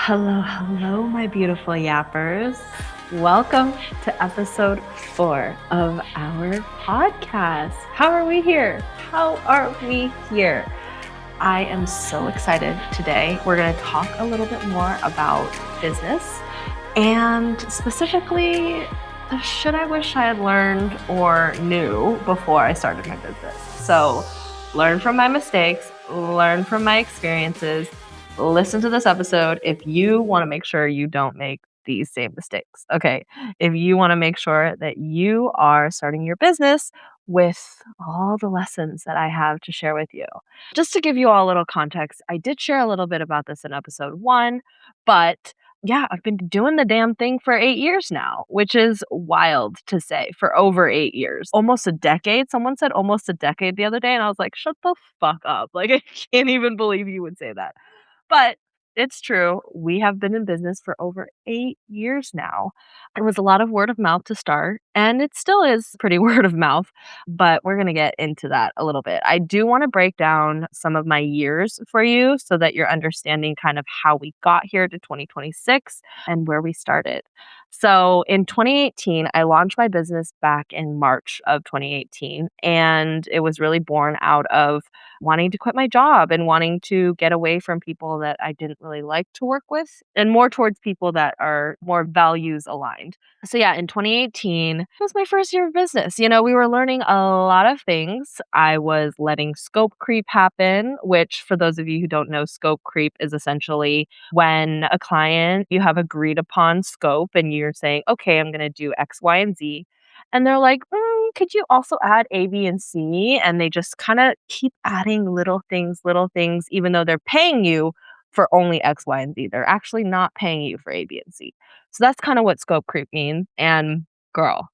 Hello, hello, my beautiful yappers. Welcome to episode 4 of our podcast. How are we here? How are we here? I am so excited today. We're going to talk a little bit more about business and specifically the shit I wish I had learned or knew before I started my business. So, learn from my mistakes, learn from my experiences. Listen to this episode if you want to make sure you don't make these same mistakes. Okay. If you want to make sure that you are starting your business with all the lessons that I have to share with you. Just to give you all a little context, I did share a little bit about this in episode 1, but yeah, I've been doing the damn thing for 8 years now, which is wild to say, for over 8 years. Almost a decade. Someone said almost a decade the other day, and I was like, "Shut the fuck up." Like, I can't even believe you would say that. But it's true. We have been in business for over 8 years now. It was a lot of word of mouth to start, and it still is pretty word of mouth, but we're going to get into that a little bit. I do want to break down some of my years for you so that you're understanding kind of how we got here to 2026 and where we started. So in 2018, I launched my business back in March of 2018, and it was really born out of wanting to quit my job and wanting to get away from people that I didn't really like to work with and more towards people that are more values aligned. So yeah, in 2018, it was my first year of business. We were learning a lot of things. I was letting scope creep happen, which for those of you who don't know, scope creep is essentially when a client, you have agreed upon scope and you're saying, okay, I'm going to do X, Y, and Z. And they're like, could you also add A, B, and C? And they just kind of keep adding little things, even though they're paying you for only X, Y, and Z. They're actually not paying you for A, B, and C. So that's kind of what scope creep means. And girl,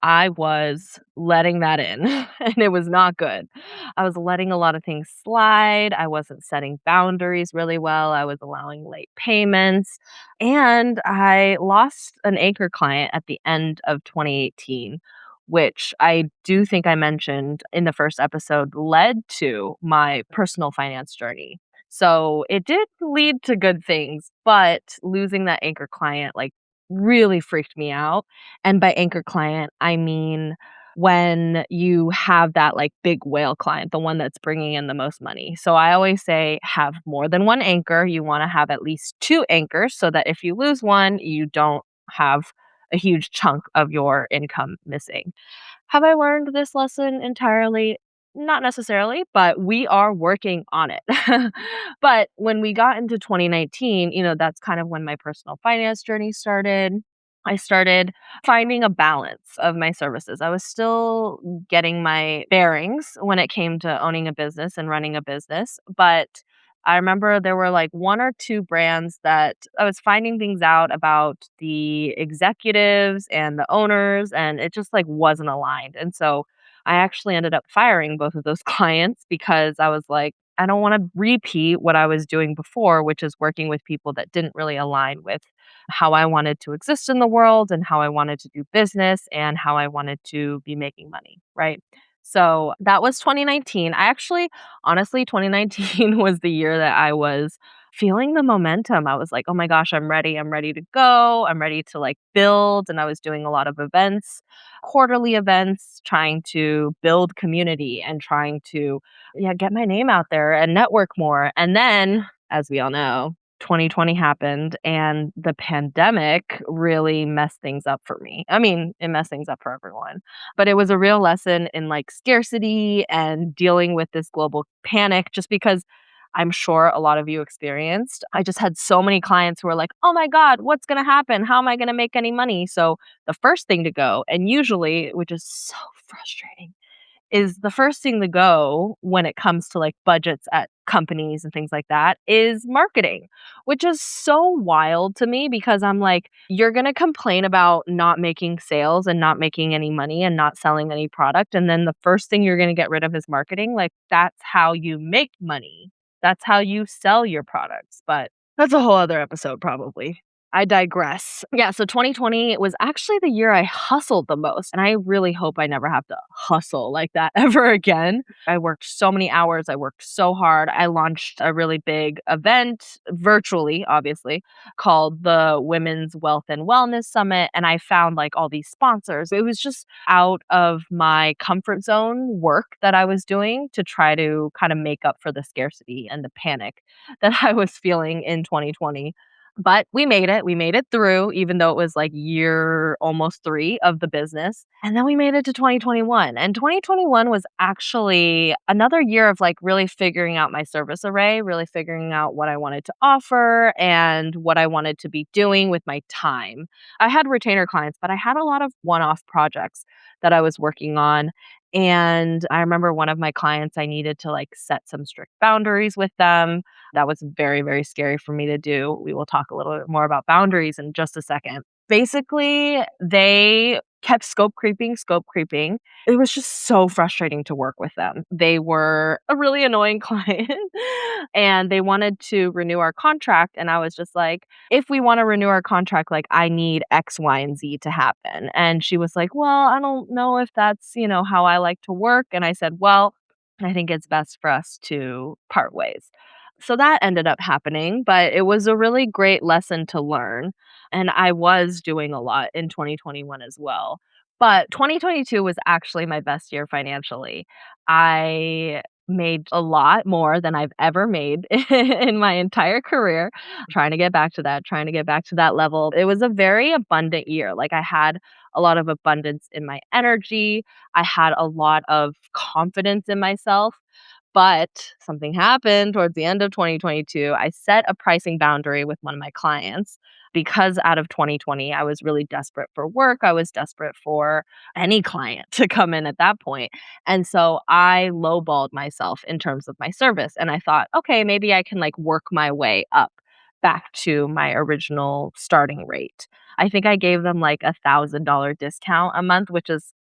I was letting that in and it was not good. I was letting a lot of things slide. I wasn't setting boundaries really well. I was allowing late payments. And I lost an anchor client at the end of 2018, which I do think I mentioned in the first episode led to my personal finance journey. So it did lead to good things, but losing that anchor client really freaked me out. And by anchor client, I mean when you have that big whale client, the one that's bringing in the most money. So I always say have more than one anchor. You want to have at least 2 anchors so that if you lose one, you don't have a huge chunk of your income missing. Have I learned this lesson entirely? Not necessarily, but we are working on it. But when we got into 2019, that's kind of when my personal finance journey started. I started finding a balance of my services. I was still getting my bearings when it came to owning a business and running a business, but I remember there were 1 or 2 brands that I was finding things out about the executives and the owners, and it just wasn't aligned. And so I actually ended up firing both of those clients because I was like, I don't want to repeat what I was doing before, which is working with people that didn't really align with how I wanted to exist in the world and how I wanted to do business and how I wanted to be making money, right? So that was 2019. Honestly, 2019 was the year that I was feeling the momentum. I was like, oh my gosh, I'm ready. I'm ready to go. I'm ready to build. And I was doing a lot of events, quarterly events, trying to build community and trying to get my name out there and network more. And then, as we all know, 2020 happened and the pandemic really messed things up for me. I mean, it messed things up for everyone, but it was a real lesson in scarcity and dealing with this global panic just because I'm sure a lot of you experienced. I just had so many clients who were like, "Oh my god, what's going to happen? How am I going to make any money?" So, the first thing to go, and usually, which is so frustrating, is the first thing to go when it comes to budgets at companies and things like that is marketing, which is so wild to me because I'm like, you're going to complain about not making sales and not making any money and not selling any product. And then the first thing you're going to get rid of is marketing. That's how you make money. That's how you sell your products. But that's a whole other episode, probably. I digress. Yeah, so 2020 was actually the year I hustled the most, and I really hope I never have to hustle like that ever again. I worked so many hours, I worked so hard. I launched a really big event virtually, obviously, called the Women's Wealth and Wellness Summit, and I found like all these sponsors. It was just out of my comfort zone work that I was doing to try to kind of make up for the scarcity and the panic that I was feeling in 2020. But we made it. We made it through, even though it was like year almost 3 of the business. And then we made it to 2021. And 2021 was actually another year of like really figuring out my service array, really figuring out what I wanted to offer and what I wanted to be doing with my time. I had retainer clients, but I had a lot of one-off projects that I was working on. And I remember one of my clients, I needed to like set some strict boundaries with them. That was very, very scary for me to do. We will talk a little bit more about boundaries in just a second. Basically, they kept scope creeping, scope creeping. It was just so frustrating to work with them. They were a really annoying client and they wanted to renew our contract. And I was just like, if we want to renew our contract, like I need X, Y, and Z to happen. And she was like, well, I don't know if that's, how I like to work. And I said, well, I think it's best for us to part ways. So that ended up happening, but it was a really great lesson to learn. And I was doing a lot in 2021 as well. But 2022 was actually my best year financially. I made a lot more than I've ever made in my entire career. Trying to get back to that, trying to get back to that level. It was a very abundant year. Like I had a lot of abundance in my energy. I had a lot of confidence in myself. But something happened towards the end of 2022. I set a pricing boundary with one of my clients because out of 2020, I was really desperate for work. I was desperate for any client to come in at that point. And so I lowballed myself in terms of my service. And I thought, okay, maybe I can like work my way up back to my original starting rate. I think I gave them like $1,000 discount a month, which is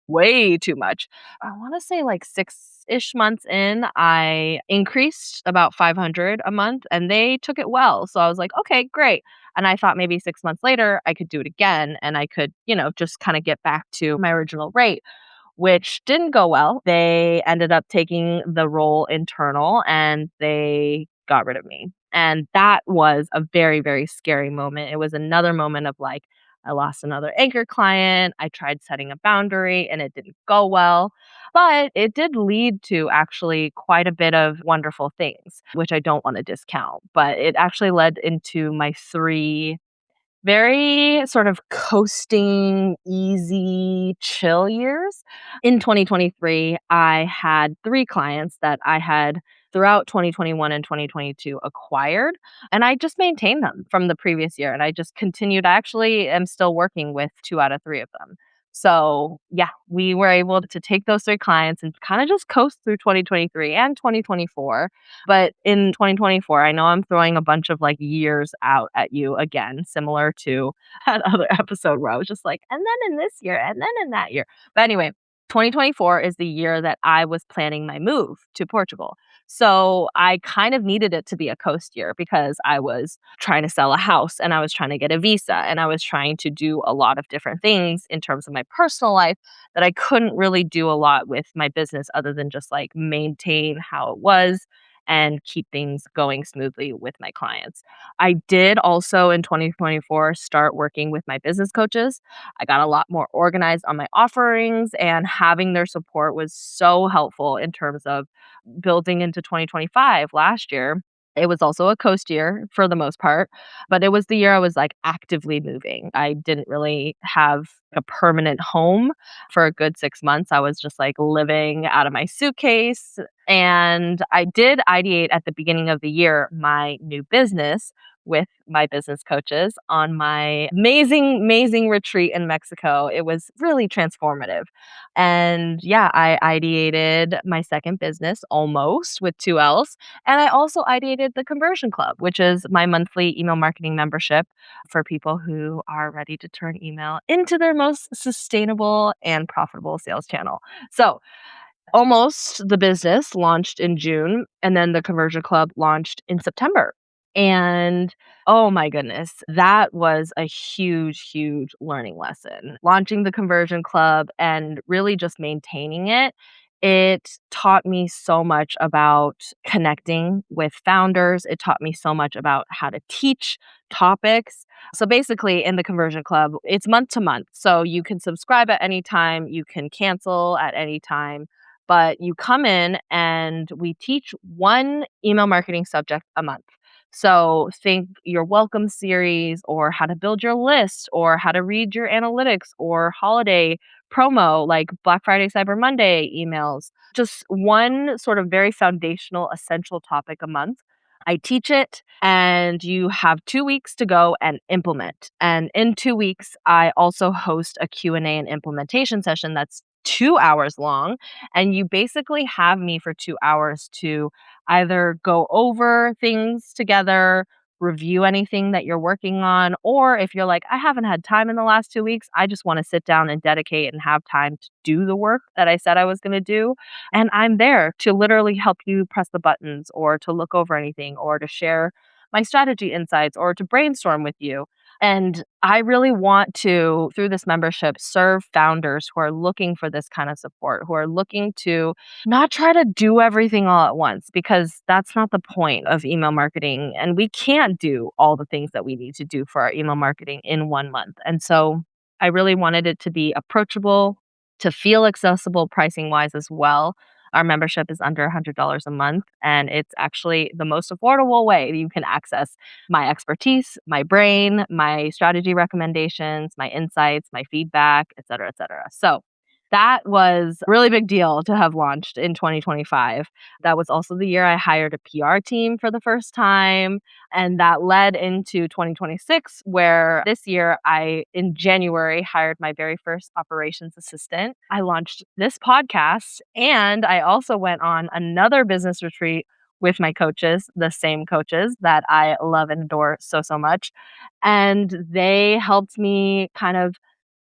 way too much. I want to say like 6-ish months in, I increased about 500 a month and they took it well. So I was like, okay, great. And I thought maybe 6 months later, I could do it again and I could, just kind of get back to my original rate, which didn't go well. They ended up taking the role internal and they got rid of me. And that was a very, very scary moment. It was another moment of like, I lost another anchor client. I tried setting a boundary and it didn't go well. But it did lead to actually quite a bit of wonderful things, which I don't want to discount. But it actually led into my 3 very sort of coasting, easy, chill years. In 2023, I had 3 clients that I had throughout 2021 and 2022 acquired, and I just maintained them from the previous year, and I just continued. I actually am still working with 2 out of 3 of them. So, yeah, we were able to take those 3 clients and kind of just coast through 2023 and 2024. But in 2024, I know I'm throwing a bunch of like years out at you again, similar to that other episode where I was just like, and then in this year, and then in that year. But anyway, 2024 is the year that I was planning my move to Portugal. So I kind of needed it to be a coast year because I was trying to sell a house and I was trying to get a visa and I was trying to do a lot of different things in terms of my personal life that I couldn't really do a lot with my business other than just like maintain how it was and keep things going smoothly with my clients. I did also in 2024 start working with my business coaches. I got a lot more organized on my offerings and having their support was so helpful in terms of building into 2025 last year. It was also a coast year for the most part, but it was the year I was like actively moving. I didn't really have a permanent home for a good 6 months. I was just like living out of my suitcase. And I did ideate at the beginning of the year my new business with my business coaches on my amazing, amazing retreat in Mexico. It was really transformative. And yeah, I ideated my second business almost with 2 L's. And I also ideated the Conversion Club, which is my monthly email marketing membership for people who are ready to turn email into their most sustainable and profitable sales channel. So, almost the business launched in June, and then the Conversion Club launched in September. And oh my goodness, that was a huge, huge learning lesson. Launching the conversion club and really just maintaining it, it taught me so much about connecting with founders. It taught me so much about how to teach topics. So basically, in the conversion club, it's month to month. So you can subscribe at any time, you can cancel at any time. But you come in and we teach one email marketing subject a month. So think your welcome series or how to build your list or how to read your analytics or holiday promo like Black Friday, Cyber Monday emails. Just one sort of very foundational, essential topic a month. I teach it and you have 2 weeks to go and implement. And in 2 weeks, I also host a Q&A and implementation session that's 2 hours long. And you basically have me for 2 hours to either go over things together, review anything that you're working on, or if you're like, I haven't had time in the last 2 weeks, I just want to sit down and dedicate and have time to do the work that I said I was going to do. And I'm there to literally help you press the buttons or to look over anything or to share my strategy insights or to brainstorm with you. And I really want to, through this membership, serve founders who are looking for this kind of support, who are looking to not try to do everything all at once, because that's not the point of email marketing. And we can't do all the things that we need to do for our email marketing in 1 month. And so I really wanted it to be approachable, to feel accessible pricing wise as well. Our membership is under $100 a month, and it's actually the most affordable way you can access my expertise, my brain, my strategy recommendations, my insights, my feedback, et cetera, et cetera. So that was a really big deal to have launched in 2025. That was also the year I hired a PR team for the first time. And that led into 2026, where this year in January, hired my very first operations assistant. I launched this podcast and I also went on another business retreat with my coaches, the same coaches that I love and adore so, so much. And they helped me kind of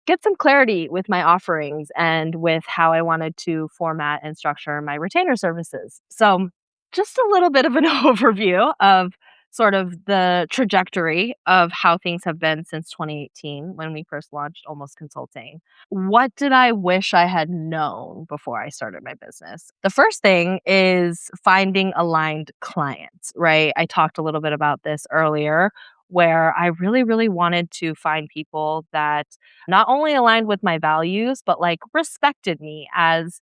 get some clarity with my offerings and with how I wanted to format and structure my retainer services. So, just a little bit of an overview of sort of the trajectory of how things have been since 2018 when we first launched Almost Consulting. What did I wish I had known before I started my business? The first thing is finding aligned clients, right? I talked a little bit about this earlier, where I really, really wanted to find people that not only aligned with my values, but like respected me as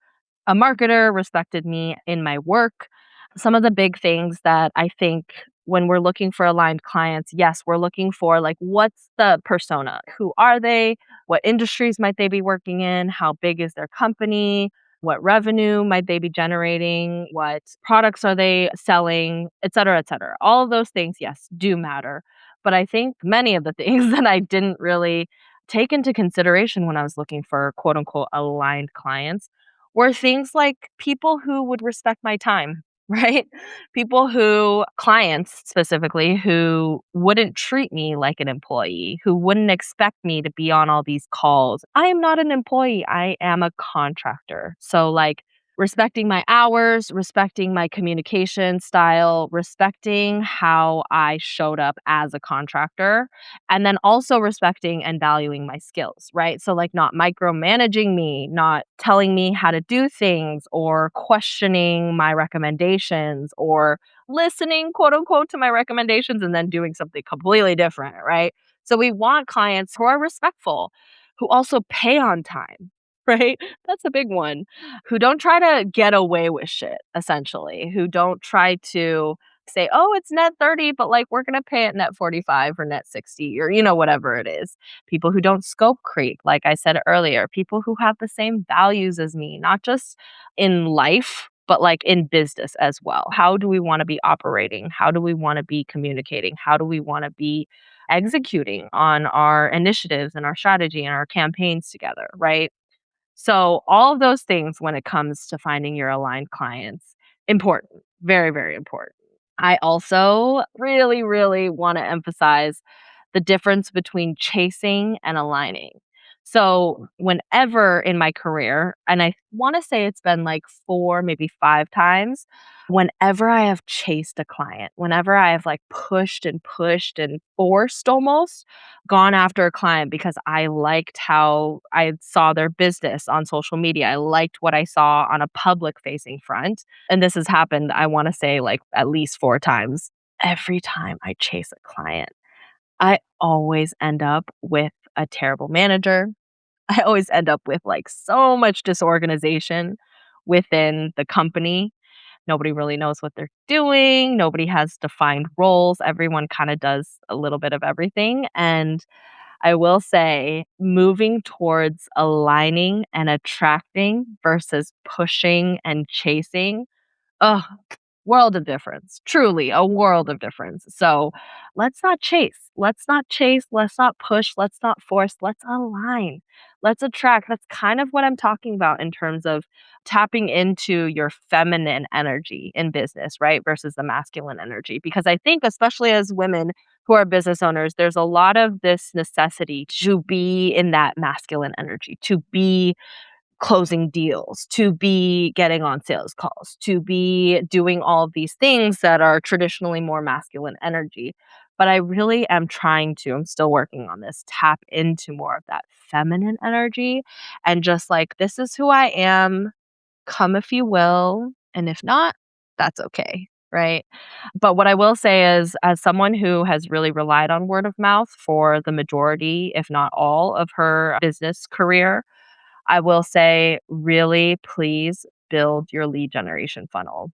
a marketer, respected me in my work. Some of the big things that I think when we're looking for aligned clients, yes, we're looking for like, what's the persona? Who are they? What industries might they be working in? How big is their company? What revenue might they be generating? What products are they selling? Et cetera, et cetera. All of those things, yes, do matter. But I think many of the things that I didn't really take into consideration when I was looking for quote unquote aligned clients were things like people who would respect my time, right? People who, clients specifically, who wouldn't treat me like an employee, who wouldn't expect me to be on all these calls. I am not an employee, I am a contractor. So, like, respecting my hours, respecting my communication style, respecting how I showed up as a contractor, and then also respecting and valuing my skills, right? So, like, not micromanaging me, not telling me how to do things or questioning my recommendations or listening, quote unquote, to my recommendations and then doing something completely different, right? So, we want clients who are respectful, who also pay on time. Right? That's a big one. Who don't try to get away with shit, essentially. Who don't try to say, oh, it's net 30, but like we're going to pay it net 45 or net 60 or, whatever it is. People who don't scope creep, like I said earlier, people who have the same values as me, not just in life, but like in business as well. How do we want to be operating? How do we want to be communicating? How do we want to be executing on our initiatives and our strategy and our campaigns together, right? So all of those things when it comes to finding your aligned clients, important, very, very important. I also really, really want to emphasize the difference between chasing and aligning. So whenever in my career, and I want to say it's been like 4, maybe 5 times, Whenever I have chased a client, whenever I have like pushed and forced almost gone after a client because I liked how I saw their business on social media. I liked what I saw on a public facing front. And this has happened, I want to say, like at least 4 times. Every time I chase a client, I always end up with a terrible manager. I always end up with like so much disorganization within the company. Nobody really knows what they're doing. Nobody has defined roles. Everyone kind of does a little bit of everything. And I will say, moving towards aligning and attracting versus pushing and chasing. Oh, world of difference, truly a world of difference. So let's not chase. Let's not chase. Let's not push. Let's not force. Let's align. Let's attract. That's kind of what I'm talking about in terms of tapping into your feminine energy in business, right? Versus the masculine energy. Because I think, especially as women who are business owners, there's a lot of this necessity to be in that masculine energy, to be closing deals, to be getting on sales calls, to be doing all of these things that are traditionally more masculine energy. But I really am trying to, I'm still working on this, tap into more of that feminine energy and just like, this is who I am, come if you will. And if not, that's okay. Right. But what I will say is, as someone who has really relied on word of mouth for the majority, if not all, of her business career, I will say, really, please build your lead generation funnel.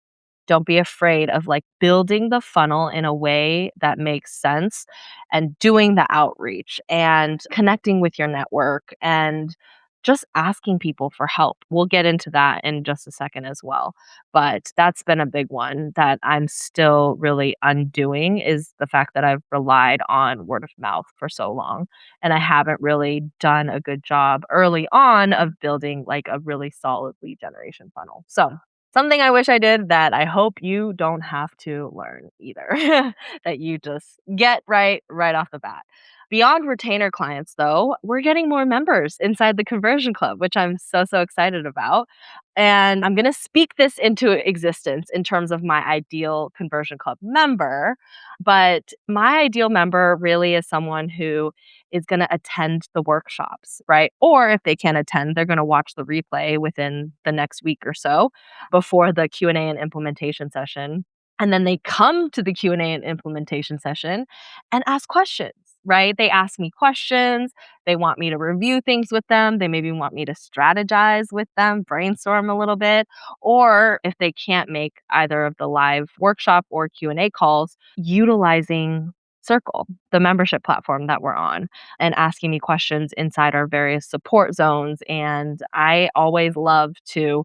Don't be afraid of like building the funnel in a way that makes sense and doing the outreach and connecting with your network and just asking people for help. We'll get into that in just a second as well. But that's been a big one that I'm still really undoing is the fact that I've relied on word of mouth for so long. And I haven't really done a good job early on of building like a really solid lead generation funnel. So something I wish I did that I hope you don't have to learn either, that you just get right off the bat. Beyond retainer clients, though, we're getting more members inside the conversion club, which I'm so excited about. And I'm going to speak this into existence in terms of my ideal conversion club member. But my ideal member really is someone who is going to attend the workshops, right? Or if they can't attend, they're going to watch the replay within the next week or so before the Q&A and implementation session. And then they come to the Q&A and implementation session and ask questions, right? They ask me questions. They want me to review things with them. They maybe want me to strategize with them, brainstorm a little bit. Or if they can't make either of the live workshop or Q&A calls, utilizing Circle, the membership platform that we're on, and asking me questions inside our various support zones. And I always love to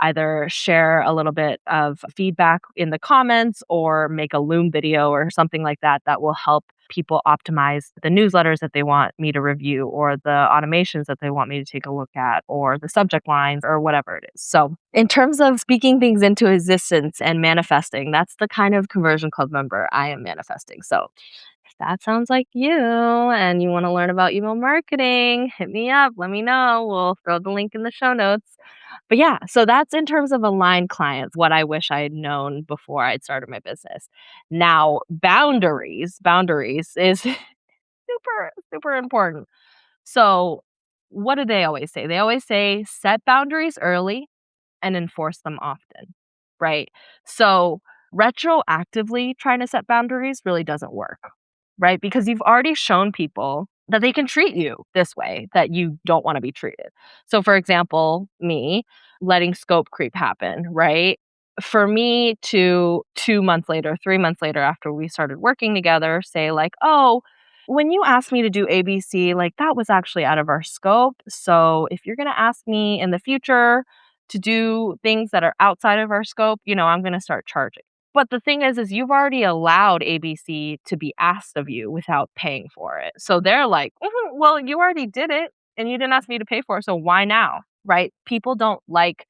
either share a little bit of feedback in the comments or make a Loom video or something like that that will help people optimize the newsletters that they want me to review or the automations that they want me to take a look at or the subject lines or whatever it is. So, in terms of speaking things into existence and manifesting, that's the kind of conversion club member I am manifesting. So, if that sounds like you and you want to learn about email marketing, hit me up. Let me know. We'll throw the link in the show notes. But yeah, so that's in terms of aligned clients, what I wish I had known before I'd started my business. Now, boundaries is super important. So, what do they always say? They always say set boundaries early and enforce them often, right? So, retroactively trying to set boundaries really doesn't work, right? Because you've already shown people that they can treat you this way, that you don't want to be treated. So, for example, me letting scope creep happen, right? For me to 2 months later, 3 months later, after we started working together, say, like, oh, when you asked me to do ABC, like that was actually out of our scope. So, if you're going to ask me in the future to do things that are outside of our scope, I'm going to start charging. But the thing is you've already allowed ABC to be asked of you without paying for it. So they're like, well, you already did it and you didn't ask me to pay for it. So why now? Right? People don't like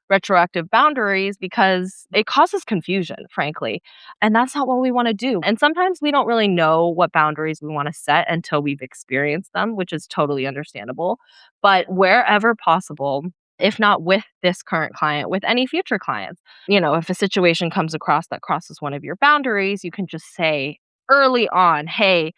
retroactive boundaries because it causes confusion, frankly. And that's not what we want to do. And sometimes we don't really know what boundaries we want to set until we've experienced them, which is totally understandable. But wherever possible, if not with this current client, with any future clients. If a situation comes across that crosses one of your boundaries, you can just say early on, hey,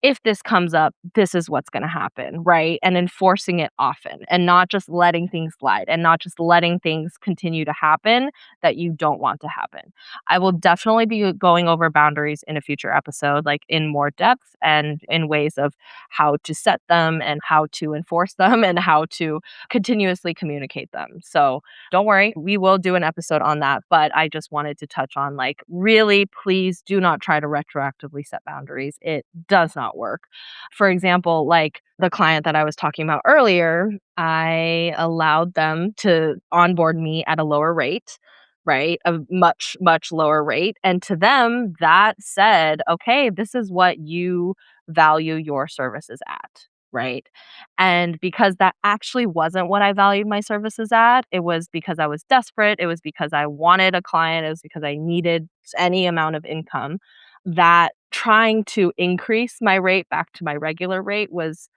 if this comes up, this is what's going to happen, right? And enforcing it often and not just letting things slide and not just letting things continue to happen that you don't want to happen. I will definitely be going over boundaries in a future episode, like in more depth and in ways of how to set them and how to enforce them and how to continuously communicate them. So don't worry, we will do an episode on that. But I just wanted to touch on like, really, please do not try to retroactively set boundaries. It does not work. For example, like the client that I was talking about earlier, I allowed them to onboard me at a lower rate, right? A much, much lower rate. And to them, that said, okay, this is what you value your services at. Right. And because that actually wasn't what I valued my services at, it was because I was desperate. It was because I wanted a client. It was because I needed any amount of income. That trying to increase my rate back to my regular rate was,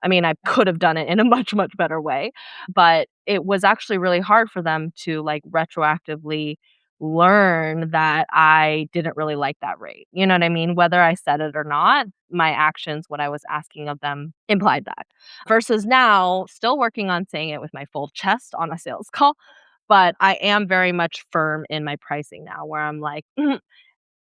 I mean, I could have done it in a much, much better way, but it was actually really hard for them to like retroactively learn that I didn't really like that rate. You know what I mean? Whether I said it or not, my actions, what I was asking of them implied that. Versus now, still working on saying it with my full chest on a sales call, but I am very much firm in my pricing now where I'm like,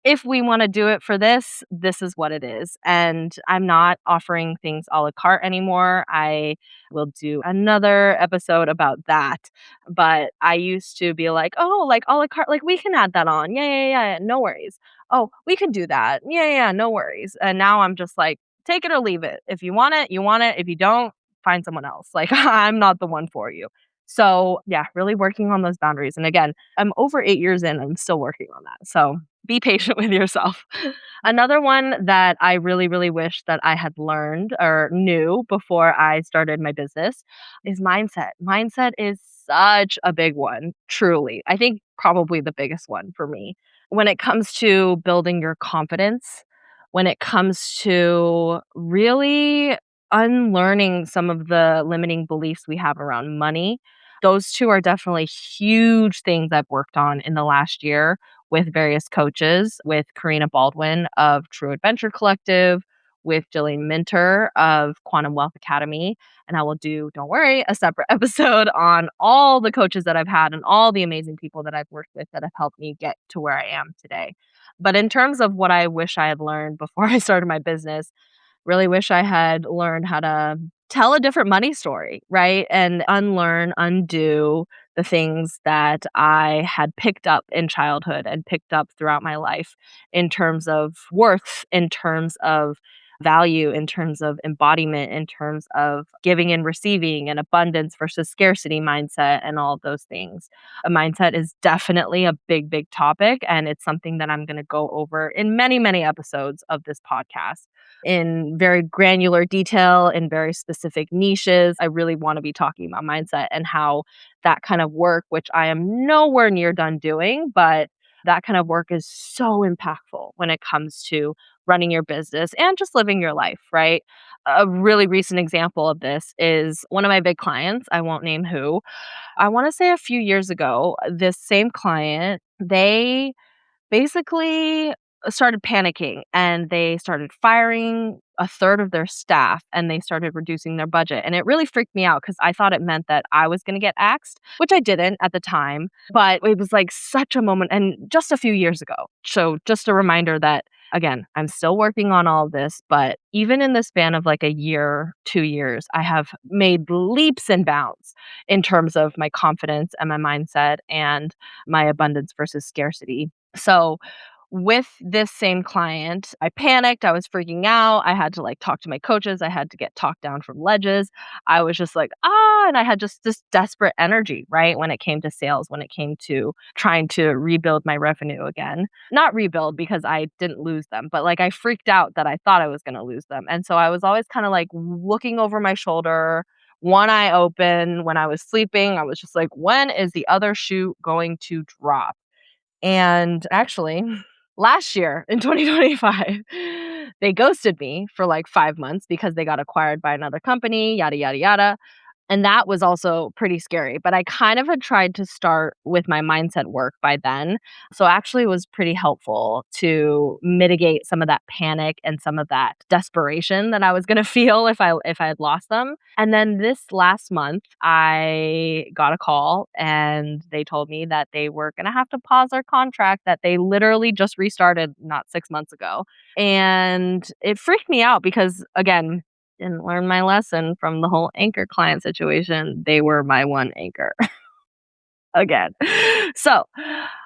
if we wanna do it for this, this is what it is, and I'm not offering things à la carte anymore. I will do another episode about that, but I used to be like, "Oh, like, à la carte, like, we can add that on. Yeah, yeah, yeah, no worries. Oh, we can do that. Yeah, yeah, yeah, no worries." And now I'm just like, "Take it or leave it. If you want it, you want it. If you don't, find someone else. Like, I'm not the one for you." So, yeah, really working on those boundaries, and again, I'm over 8 years in, I'm still working on that, so be patient with yourself. Another one that I really, really wish that I had learned or knew before I started my business is mindset. Mindset is such a big one, truly. I think probably the biggest one for me. When it comes to building your confidence, when it comes to really unlearning some of the limiting beliefs we have around money, those two are definitely huge things I've worked on in the last year with various coaches, with Karina Baldwin of True Adventure Collective, with Jillian Minter of Quantum Wealth Academy. And I will do, don't worry, a separate episode on all the coaches that I've had and all the amazing people that I've worked with that have helped me get to where I am today. But in terms of what I wish I had learned before I started my business, really wish I had learned how to tell a different money story, right? And unlearn, undo the things that I had picked up in childhood and picked up throughout my life in terms of worth, in terms of value, in terms of embodiment, in terms of giving and receiving and abundance versus scarcity mindset and all of those things. A mindset is definitely a big, big topic. And it's something that I'm going to go over in many, many episodes of this podcast in very granular detail, in very specific niches. I really want to be talking about mindset and how that kind of work, which I am nowhere near done doing, but that kind of work is so impactful when it comes to running your business and just living your life, right? A really recent example of this is one of my big clients. I won't name who. I want to say a few years ago, this same client, they basically started panicking and they started firing a third of their staff and they started reducing their budget. And it really freaked me out because I thought it meant that I was going to get axed, which I didn't at the time. But it was like such a moment and just a few years ago. So just a reminder that, again, I'm still working on all of this, but even in the span of like a year, 2 years, I have made leaps and bounds in terms of my confidence and my mindset and my abundance versus scarcity. So with this same client, I panicked. I was freaking out. I had to like talk to my coaches. I had to get talked down from ledges. I was just like, and I had just this desperate energy, right? When it came to sales, when it came to trying to rebuild my revenue again. Not rebuild because I didn't lose them, but like I freaked out that I thought I was going to lose them. And so I was always kind of like looking over my shoulder, one eye open when I was sleeping. I was just like, when is the other shoe going to drop? And actually, last year in 2025, they ghosted me for like 5 months because they got acquired by another company, yada, yada, yada. And that was also pretty scary, but I kind of had tried to start with my mindset work by then. So actually it was pretty helpful to mitigate some of that panic and some of that desperation that I was going to feel if I had lost them. And then this last month I got a call and they told me that they were going to have to pause their contract that they literally just restarted not 6 months ago. And it freaked me out because again, didn't learn my lesson from the whole anchor client situation. They were my one anchor again. So,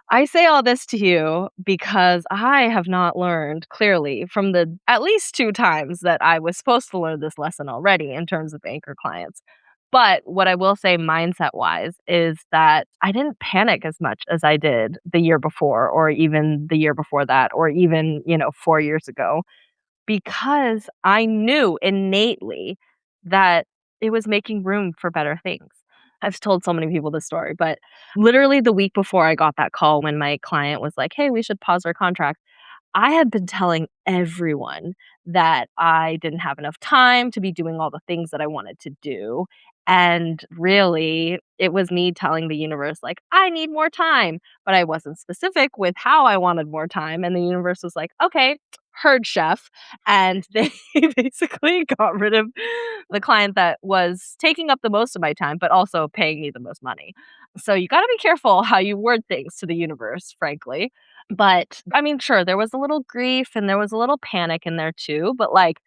I say all this to you because I have not learned clearly from the at least 2 times that I was supposed to learn this lesson already in terms of anchor clients. But what I will say mindset-wise is that I didn't panic as much as I did the year before or even the year before that or even, 4 years ago because I knew innately that it was making room for better things. I've told so many people this story, but literally the week before I got that call when my client was like, "Hey, we should pause our contract." I had been telling everyone that I didn't have enough time to be doing all the things that I wanted to do. And really, it was me telling the universe, like, I need more time. But I wasn't specific with how I wanted more time. And the universe was like, okay, heard chef. And they basically got rid of the client that was taking up the most of my time, but also paying me the most money. So you got to be careful how you word things to the universe, frankly. But, I mean, sure, there was a little grief and there was a little panic in there too, but, like,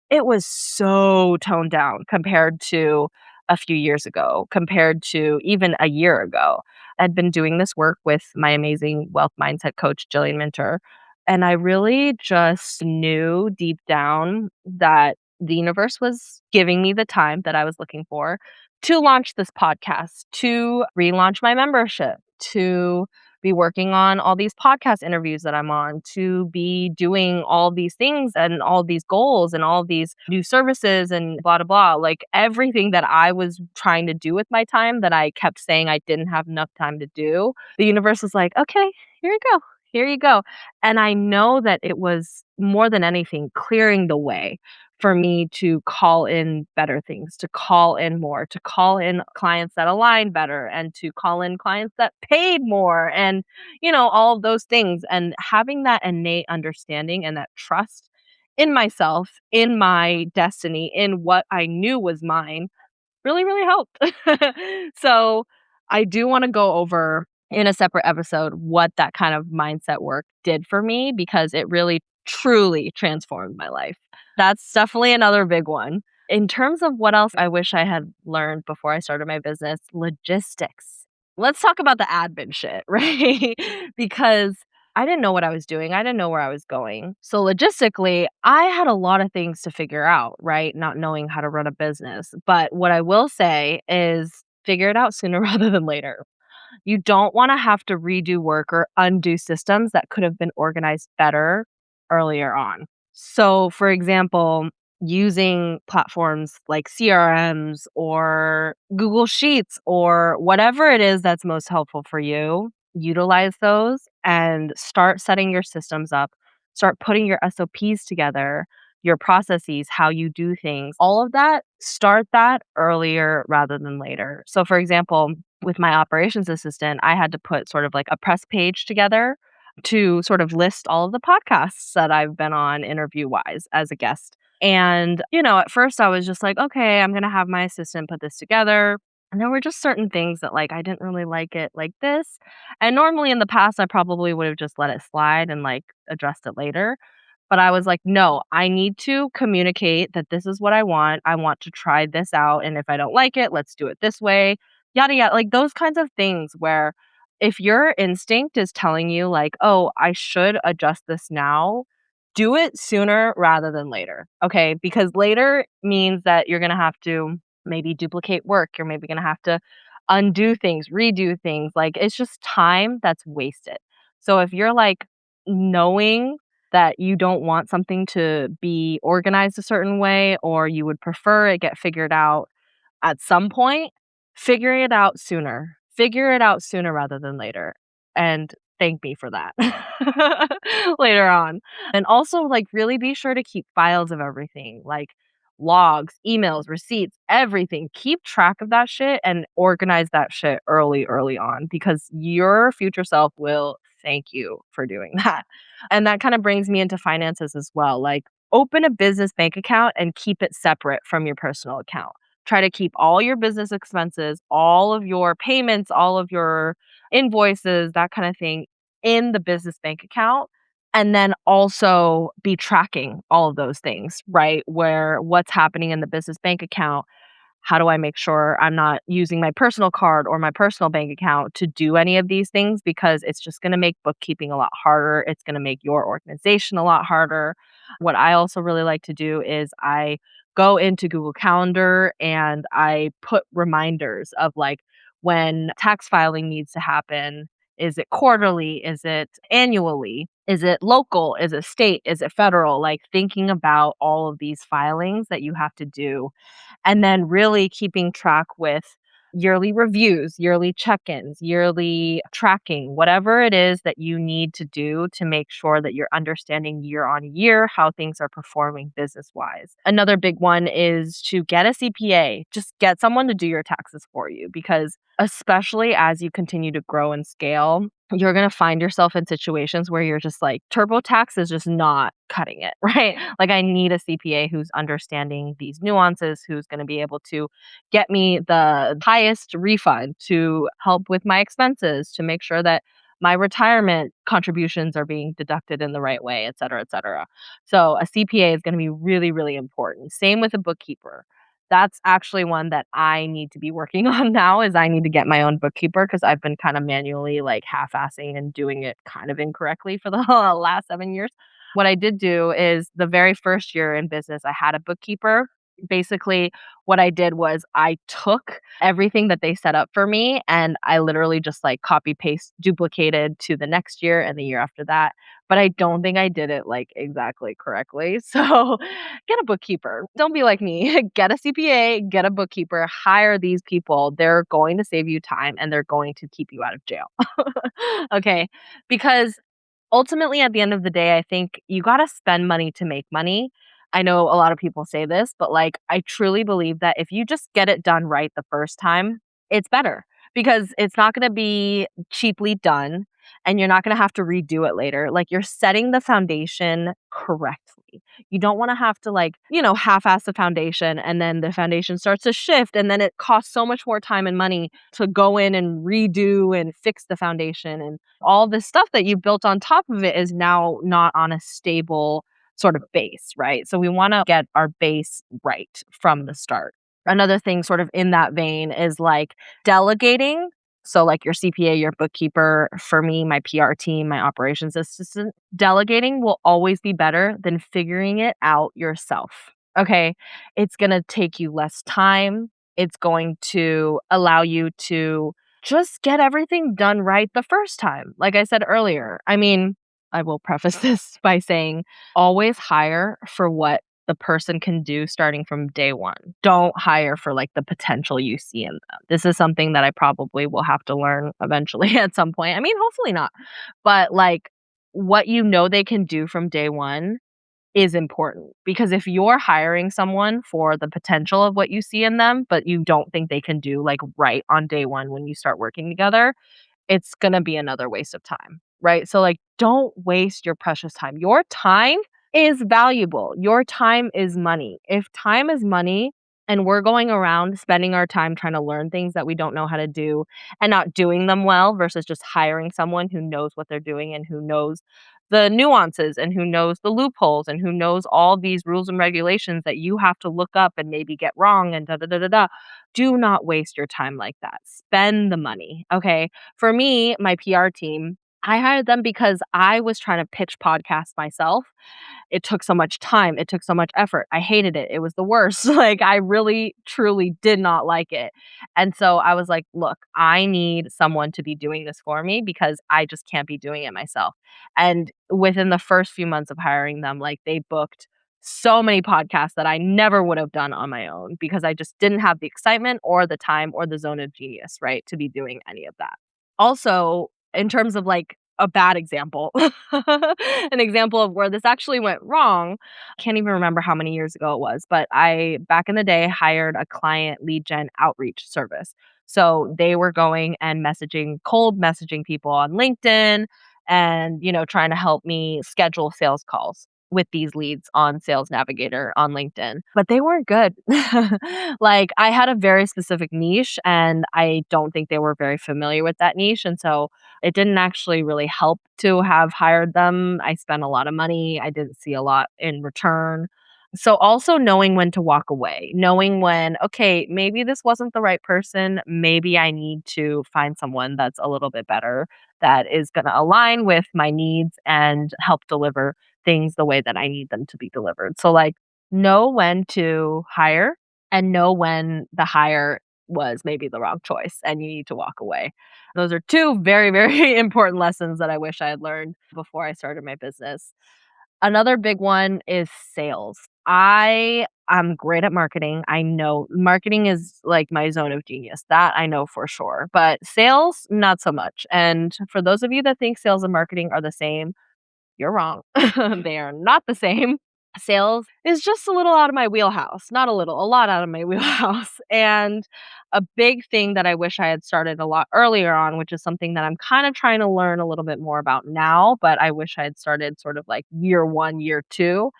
it was so toned down compared to a few years ago, compared to even a year ago. I'd been doing this work with my amazing wealth mindset coach, Jillian Minter, and I really just knew deep down that the universe was giving me the time that I was looking for to launch this podcast, to relaunch my membership, to be working on all these podcast interviews that I'm on, to be doing all these things and all these goals and all these new services and blah, blah, blah. Like everything that I was trying to do with my time that I kept saying I didn't have enough time to do, the universe was like, okay, here you go. Here you go. And I know that it was more than anything clearing the way for me to call in better things, to call in more, to call in clients that align better, and to call in clients that paid more, and, all of those things. And having that innate understanding and that trust in myself, in my destiny, in what I knew was mine really, really helped. So I do want to go over in a separate episode what that kind of mindset work did for me because it really truly transformed my life. That's definitely another big one. In terms of what else I wish I had learned before I started my business, logistics. Let's talk about the admin shit, right? Because I didn't know what I was doing. I didn't know where I was going. So logistically, I had a lot of things to figure out, right? Not knowing how to run a business. But what I will say is figure it out sooner rather than later. You don't want to have to redo work or undo systems that could have been organized better earlier on. So, for example, using platforms like CRMs or Google Sheets or whatever it is that's most helpful for you, utilize those and start setting your systems up. Start putting your SOPs together, your processes, how you do things, all of that, start that earlier rather than later. So, for example, with my operations assistant, I had to put sort of like a press page together to sort of list all of the podcasts that I've been on interview wise as a guest. And, at first I was just like, okay, I'm going to have my assistant put this together. And there were just certain things that like I didn't really like it like this. And normally in the past I probably would have just let it slide and like addressed it later. But I was like, "No, I need to communicate that this is what I want. I want to try this out, and if I don't like it, let's do it this way." Yada yada, like those kinds of things where if your instinct is telling you like, "Oh, I should adjust this now," do it sooner rather than later. Okay? Because later means that you're going to have to maybe duplicate work. You're maybe going to have to undo things, redo things. Like it's just time that's wasted. So if you're like knowing that you don't want something to be organized a certain way or you would prefer it get figured out at some point, figure it out sooner. Figure it out sooner rather than later. And thank me for that later on. And also, like, really be sure to keep files of everything. Like, logs, emails, receipts, everything. Keep track of that shit and organize that shit early on because your future self will thank you for doing that. And that kind of brings me into finances as well. Like, open a business bank account and keep it separate from your personal account. Try to keep all your business expenses, all of your payments, all of your invoices, that kind of thing in the business bank account. And then also be tracking all of those things, right? Where what's happening in the business bank account, how do I make sure I'm not using my personal card or my personal bank account to do any of these things? Because it's just going to make bookkeeping a lot harder. It's going to make your organization a lot harder. What I also really like to do is I go into Google Calendar and I put reminders of like when tax filing needs to happen. Is it quarterly? Is it annually? Is it local? Is it state? Is it federal? Like thinking about all of these filings that you have to do and then really keeping track with yearly reviews, yearly check-ins, yearly tracking, whatever it is that you need to do to make sure that you're understanding year on year how things are performing business-wise. Another big one is to get a CPA. Just get someone to do your taxes for you because especially as you continue to grow and scale, you're going to find yourself in situations where you're just like TurboTax is just not cutting it, right? Like I need a CPA who's understanding these nuances, who's going to be able to get me the highest refund to help with my expenses, to make sure that my retirement contributions are being deducted in the right way, et cetera, et cetera. So a CPA is going to be really, really important. Same with a bookkeeper. That's actually one that I need to be working on now is I need to get my own bookkeeper because I've been kind of manually like half-assing and doing it kind of incorrectly for the last 7 years. What I did do is the very first year in business, I had a bookkeeper. Basically, what I did was I took everything that they set up for me and I literally just like copy paste duplicated to the next year and the year after that. But I don't think I did it like exactly correctly. So get a bookkeeper. Don't be like me. Get a CPA, get a bookkeeper, hire these people. They're going to save you time and they're going to keep you out of jail. Okay. Because ultimately, at the end of the day, I think you got to spend money to make money. I know a lot of people say this, but like I truly believe that if you just get it done right the first time, it's better because it's not going to be cheaply done and you're not going to have to redo it later. Like you're setting the foundation correctly. You don't want to have to like, half ass the foundation and then the foundation starts to shift and then it costs so much more time and money to go in and redo and fix the foundation and all this stuff that you built on top of it is now not on a stable sort of base, right? So we want to get our base right from the start. Another thing sort of in that vein is like delegating. So like your CPA, your bookkeeper, for me, my PR team, my operations assistant, delegating will always be better than figuring it out yourself. Okay. It's going to take you less time. It's going to allow you to just get everything done right the first time. Like I said earlier, I mean, I will preface this by saying always hire for what the person can do starting from day one. Don't hire for like the potential you see in them. This is something that I probably will have to learn eventually at some point. I mean, hopefully not. But like what you know they can do from day one is important because if you're hiring someone for the potential of what you see in them, but you don't think they can do like right on day one when you start working together, it's going to be another waste of time, right? So like don't waste your precious time. Your time is valuable. Your time is money. If time is money and we're going around spending our time trying to learn things that we don't know how to do and not doing them well versus just hiring someone who knows what they're doing and who knows the nuances and who knows the loopholes and who knows all these rules and regulations that you have to look up and maybe get wrong and da da da da da. Do not waste your time like that. Spend the money. Okay. For me, my PR team, I hired them because I was trying to pitch podcasts myself. It took so much time. It took so much effort. I hated it. It was the worst. Like, I really, truly did not like it. And so I was like, look, I need someone to be doing this for me because I just can't be doing it myself. And within the first few months of hiring them, like, they booked so many podcasts that I never would have done on my own because I just didn't have the excitement or the time or the zone of genius, right, to be doing any of that. Also, in terms of like a bad example, an example of where this actually went wrong. Can't even remember how many years ago it was, but I, back in the day, hired a client lead gen outreach service. So they were going and cold messaging people on LinkedIn and, trying to help me schedule sales calls with these leads on Sales Navigator on LinkedIn, but they weren't good. Like, I had a very specific niche, and I don't think they were very familiar with that niche. And so it didn't actually really help to have hired them. I spent a lot of money. I didn't see a lot in return. So also knowing when to walk away, knowing when, okay, maybe this wasn't the right person. Maybe I need to find someone that's a little bit better, that is going to align with my needs and help deliver things the way that I need them to be delivered. So, like, know when to hire and know when the hire was maybe the wrong choice and you need to walk away. Those are two very, very important lessons that I wish I had learned before I started my business. Another big one is sales. I'm great at marketing. I know marketing is like my zone of genius. That I know for sure. But sales, not so much. And for those of you that think sales and marketing are the same, you're wrong. They are not the same. Sales is just a little out of my wheelhouse. Not a little, a lot out of my wheelhouse. And a big thing that I wish I had started a lot earlier on, which is something that I'm kind of trying to learn a little bit more about now, but I wish I had started sort of like year one, year two,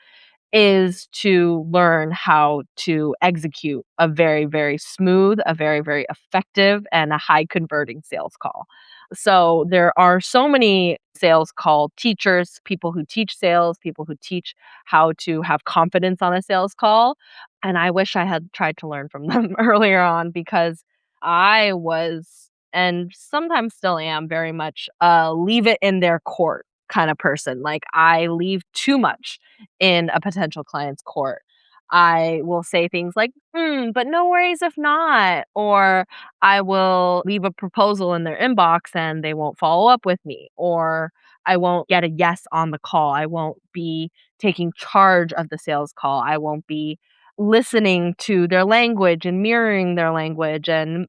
is to learn how to execute a very, very smooth, a very, very effective, and a high converting sales call. So there are so many sales call teachers, people who teach sales, people who teach how to have confidence on a sales call. And I wish I had tried to learn from them earlier on, because I was, and sometimes still am, very much leave it in their court kind of person. Like, I leave too much in a potential client's court. I will say things like, but no worries if not. Or I will leave a proposal in their inbox and they won't follow up with me. Or I won't get a yes on the call. I won't be taking charge of the sales call. I won't be listening to their language and mirroring their language and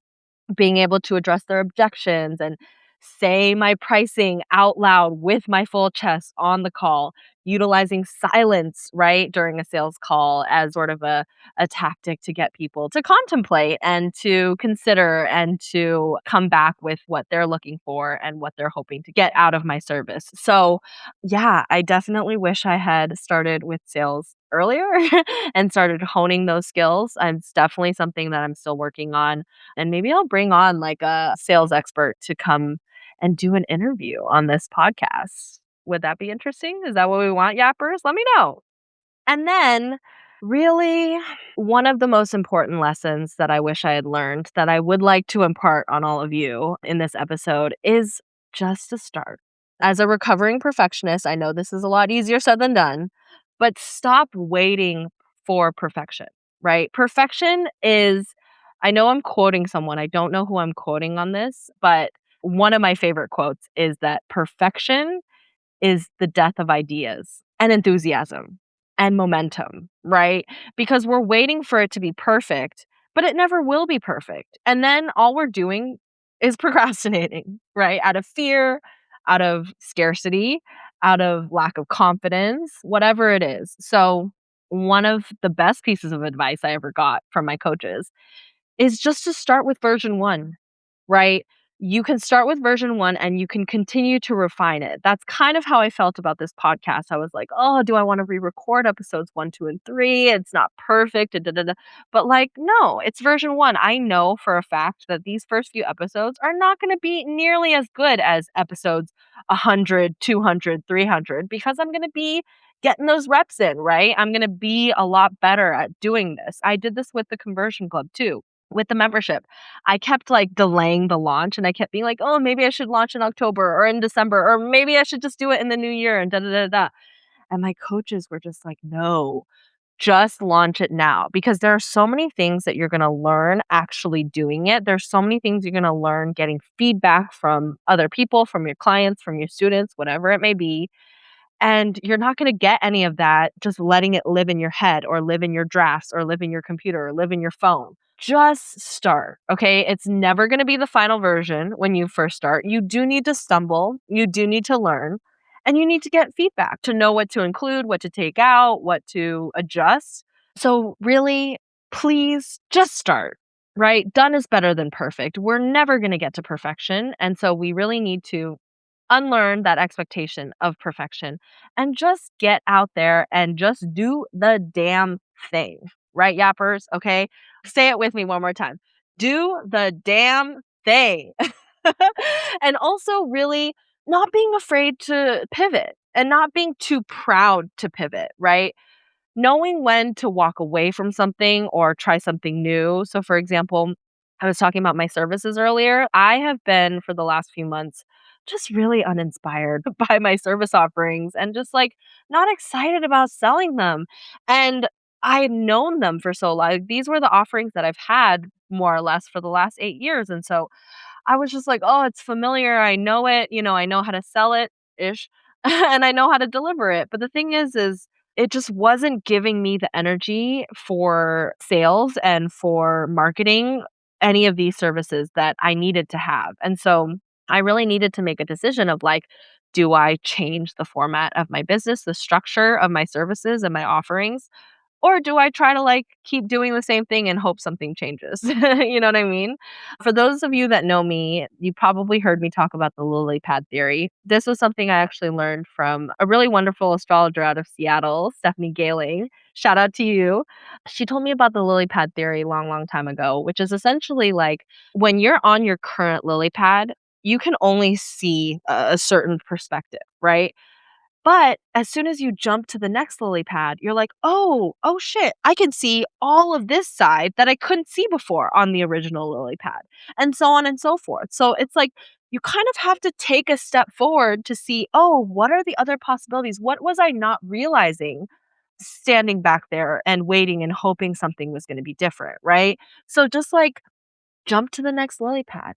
being able to address their objections and say my pricing out loud with my full chest on the call, utilizing silence, right, during a sales call as sort of a tactic to get people to contemplate and to consider and to come back with what they're looking for and what they're hoping to get out of my service. So, yeah, I definitely wish I had started with sales earlier and started honing those skills. And it's definitely something that I'm still working on, and maybe I'll bring on like a sales expert to come and do an interview on this podcast. Would that be interesting? Is that what we want, yappers? Let me know. And then, really, one of the most important lessons that I wish I had learned that I would like to impart on all of you in this episode is just to start. As a recovering perfectionist, I know this is a lot easier said than done, but stop waiting for perfection, right? Perfection is, I know I'm quoting someone, I don't know who I'm quoting on this, but one of my favorite quotes is that perfection is the death of ideas and enthusiasm and momentum, right? Because we're waiting for it to be perfect, but it never will be perfect. And then all we're doing is procrastinating, right? Out of fear, out of scarcity, out of lack of confidence, whatever it is. So, one of the best pieces of advice I ever got from my coaches is just to start with version 1, right? You can start with version 1 and you can continue to refine it. That's kind of how I felt about this podcast. I was like, "Oh, do I want to re-record episodes 1, 2, and 3? It's not perfect." Da, da, da, da." But like, no, it's version 1. I know for a fact that these first few episodes are not going to be nearly as good as episodes 100, 200, 300, because I'm going to be getting those reps in, right? I'm going to be a lot better at doing this. I did this with the conversion club too, with the membership. I kept like delaying the launch, and I kept being like, "Oh, maybe I should launch in October or in December, or maybe I should just do it in the new year," and da da da da. And my coaches were just like, "No, just launch it now," because there are so many things that you're going to learn actually doing it. There's so many things you're going to learn getting feedback from other people, from your clients, from your students, whatever it may be. And you're not going to get any of that just letting it live in your head or live in your drafts or live in your computer or live in your phone. Just start, okay? It's never going to be the final version when you first start. You do need to stumble, you do need to learn, and you need to get feedback to know what to include, what to take out, what to adjust. So, really, please just start, right? Done is better than perfect. We're never going to get to perfection. And so, we really need to unlearn that expectation of perfection and just get out there and just do the damn thing. Right, yappers? Okay. Say it with me one more time. Do the damn thing. And also, really not being afraid to pivot and not being too proud to pivot, right? Knowing when to walk away from something or try something new. So, for example, I was talking about my services earlier. I have been for the last few months just really uninspired by my service offerings and just like not excited about selling them. And I had known them for so long. These were the offerings that I've had more or less for the last 8 years. And so I was just like, "Oh, it's familiar. I know it. I know how to sell it ish, and I know how to deliver it." But the thing is it just wasn't giving me the energy for sales and for marketing any of these services that I needed to have. And so I really needed to make a decision of like, do I change the format of my business, the structure of my services and my offerings? Or do I try to, like, keep doing the same thing and hope something changes? You know what I mean? For those of you that know me, you probably heard me talk about the lily pad theory. This was something I actually learned from a really wonderful astrologer out of Seattle, Stephanie Gailing. Shout out to you. She told me about the lily pad theory long, long time ago, which is essentially like when you're on your current lily pad, you can only see a certain perspective, right? But as soon as you jump to the next lily pad, you're like, "Oh shit, I can see all of this side that I couldn't see before on the original lily pad," and so on and so forth. So it's like you kind of have to take a step forward to see, "Oh, what are the other possibilities? What was I not realizing standing back there and waiting and hoping something was gonna be different," right? So just, like, jump to the next lily pad.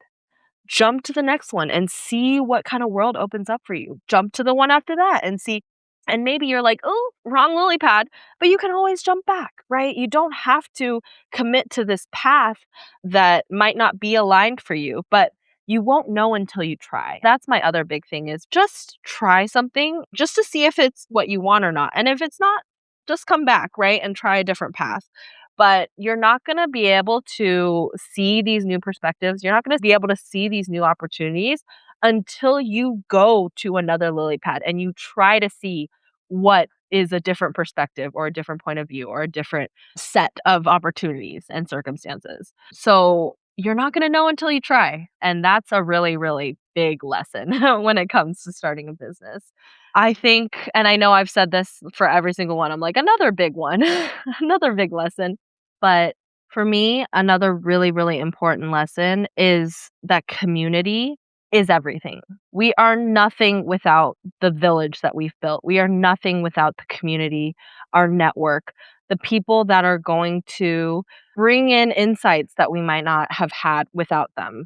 Jump to the next one and see what kind of world opens up for you. Jump to the one after that and see. And maybe you're like, oh, wrong lily pad, but you can always jump back, right? You don't have to commit to this path that might not be aligned for you, but you won't know until you try. That's my other big thing is just try something just to see if it's what you want or not. And if it's not, just come back, right? And try a different path. But you're not going to be able to see these new perspectives. You're not going to be able to see these new opportunities until you go to another lily pad and you try to see what is a different perspective or a different point of view or a different set of opportunities and circumstances. So you're not going to know until you try. And that's a really, really big lesson when it comes to starting a business. I think, and I know I've said this for every single one, I'm like, another big one, another big lesson. But for me, another really, really important lesson is that community is everything. We are nothing without the village that we've built. We are nothing without the community, our network, the people that are going to bring in insights that we might not have had without them.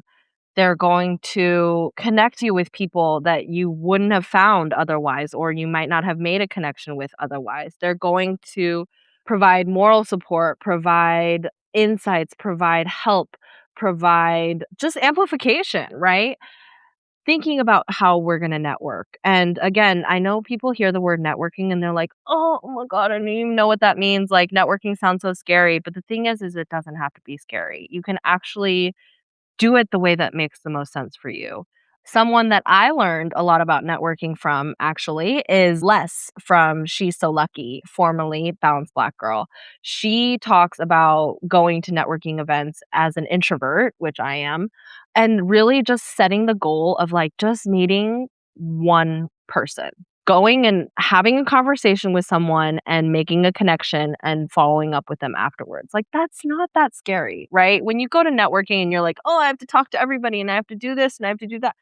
They're going to connect you with people that you wouldn't have found otherwise, or you might not have made a connection with otherwise. They're going to provide moral support, provide insights, provide help, provide just amplification, right? Thinking about how we're going to network. And again, I know people hear the word networking and they're like, oh my God, I don't even know what that means. Like networking sounds so scary. But the thing is it doesn't have to be scary. You can actually do it the way that makes the most sense for you. Someone that I learned a lot about networking from actually is Les from She's So Lucky, formerly Balanced Black Girl. She talks about going to networking events as an introvert, which I am, and really just setting the goal of like just meeting one person. Going and having a conversation with someone and making a connection and following up with them afterwards. Like, that's not that scary, right? When you go to networking and you're like, oh, I have to talk to everybody and I have to do this and I have to do that.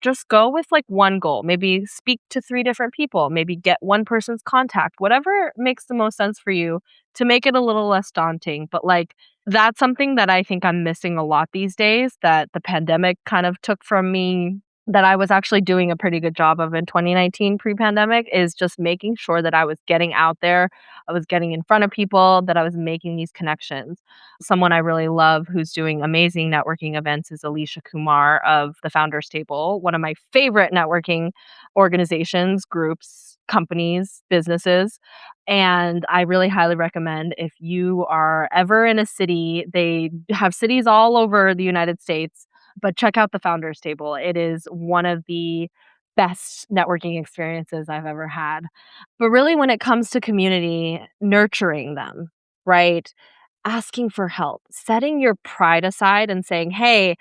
Just go with like one goal. Maybe speak to 3 different people. Maybe get one person's contact, whatever makes the most sense for you to make it a little less daunting. But like, that's something that I think I'm missing a lot these days that the pandemic kind of took from me that I was actually doing a pretty good job of in 2019 pre-pandemic is just making sure that I was getting out there, I was getting in front of people, that I was making these connections. Someone I really love who's doing amazing networking events is Alicia Kumar of the Founders Table, one of my favorite networking organizations, groups, companies, businesses. And I really highly recommend if you are ever in a city, they have cities all over the United States, but check out the Founders Table. It is one of the best networking experiences I've ever had. But really, when it comes to community, nurturing them, right? Asking for help, setting your pride aside and saying, hey,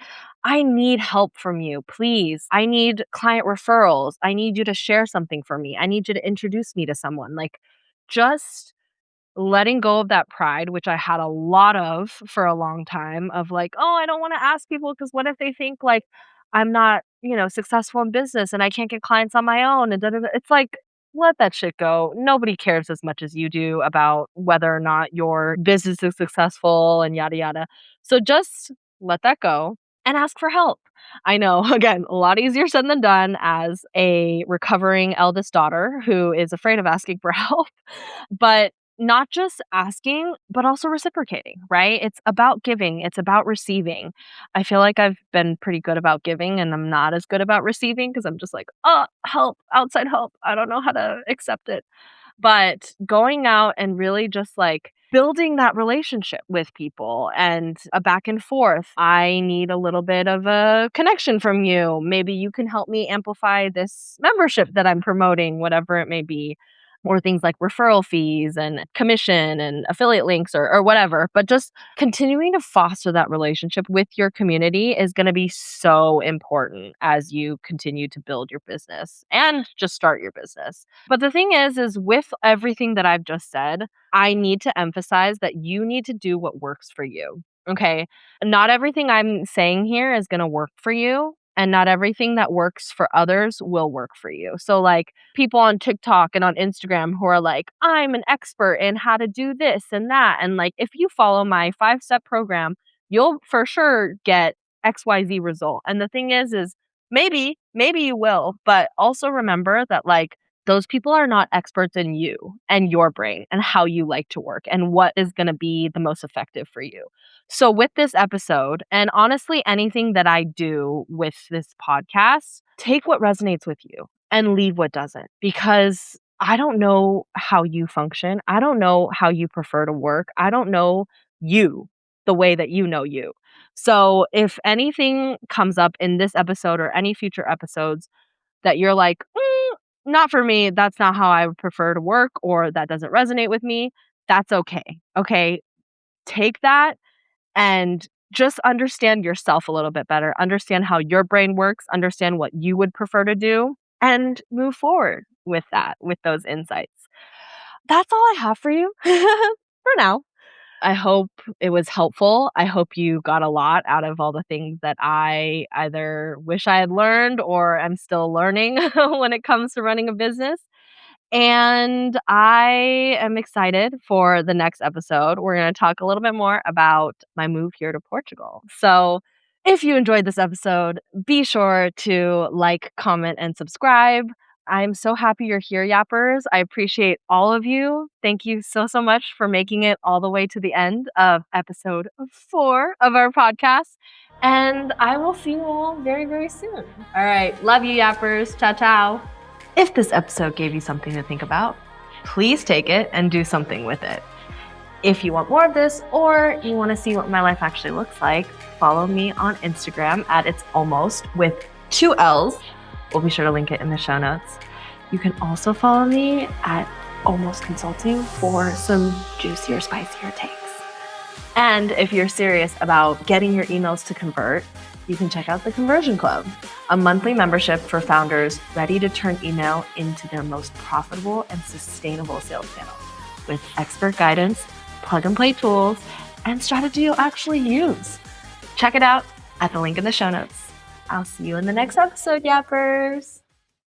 I need help from you, please. I need client referrals. I need you to share something for me. I need you to introduce me to someone. Like, just letting go of that pride, which I had a lot of for a long time, of like, "Oh, I don't wanna ask people because what if they think, like, I'm not, successful in business and I can't get clients on my own and da da da." It's like, let that shit go. Nobody cares as much as you do about whether or not your business is successful and yada yada. So just let that go and ask for help. I know, again, a lot easier said than done as a recovering eldest daughter who is afraid of asking for help, but not just asking, but also reciprocating, right? It's about giving, it's about receiving. I feel like I've been pretty good about giving and I'm not as good about receiving because I'm just like, oh, help, outside help. I don't know how to accept it. But going out and really just like building that relationship with people and a back and forth. I need a little bit of a connection from you. Maybe you can help me amplify this membership that I'm promoting, whatever it may be. Or things like referral fees and commission and affiliate links or whatever. But just continuing to foster that relationship with your community is going to be so important as you continue to build your business and just start your business. But the thing is with everything that I've just said, I need to emphasize that you need to do what works for you. Okay. Not everything I'm saying here is going to work for you. And not everything that works for others will work for you. So, like people on TikTok and on Instagram who are like, I'm an expert in how to do this and that. And like, if you follow my 5-step program, you'll for sure get XYZ result. And the thing is maybe you will, but also remember that like, those people are not experts in you and your brain and how you like to work and what is going to be the most effective for you. So, with this episode, and honestly, anything that I do with this podcast, take what resonates with you and leave what doesn't, because I don't know how you function. I don't know how you prefer to work. I don't know you the way that you know you. So, if anything comes up in this episode or any future episodes that you're like, not for me, that's not how I would prefer to work, or that doesn't resonate with me, that's okay. Okay. Take that and just understand yourself a little bit better, understand how your brain works, understand what you would prefer to do, and move forward with that, with those insights. That's all I have for you for now. I hope it was helpful. I hope you got a lot out of all the things that I either wish I had learned or am still learning when it comes to running a business. And I am excited for the next episode. We're going to talk a little bit more about my move here to Portugal. So, if you enjoyed this episode, be sure to like, comment, and subscribe. I'm so happy you're here, Yappers. I appreciate all of you. Thank you so much for making it all the way to the end of episode 4 of our podcast. And I will see you all very soon. All right. Love you, Yappers. Ciao, ciao. If this episode gave you something to think about, please take it and do something with it. If you want more of this or you want to see what my life actually looks like, follow me on Instagram at It's Almost with 2 L's. We'll be sure to link it in the show notes. You can also follow me at Almost Consulting for some juicier, spicier takes. And if you're serious about getting your emails to convert, you can check out the Conversion Club, a monthly membership for founders ready to turn email into their most profitable and sustainable sales channel with expert guidance, plug-and-play tools, and strategy you'll actually use. Check it out at the link in the show notes. I'll see you in the next episode, Yappers.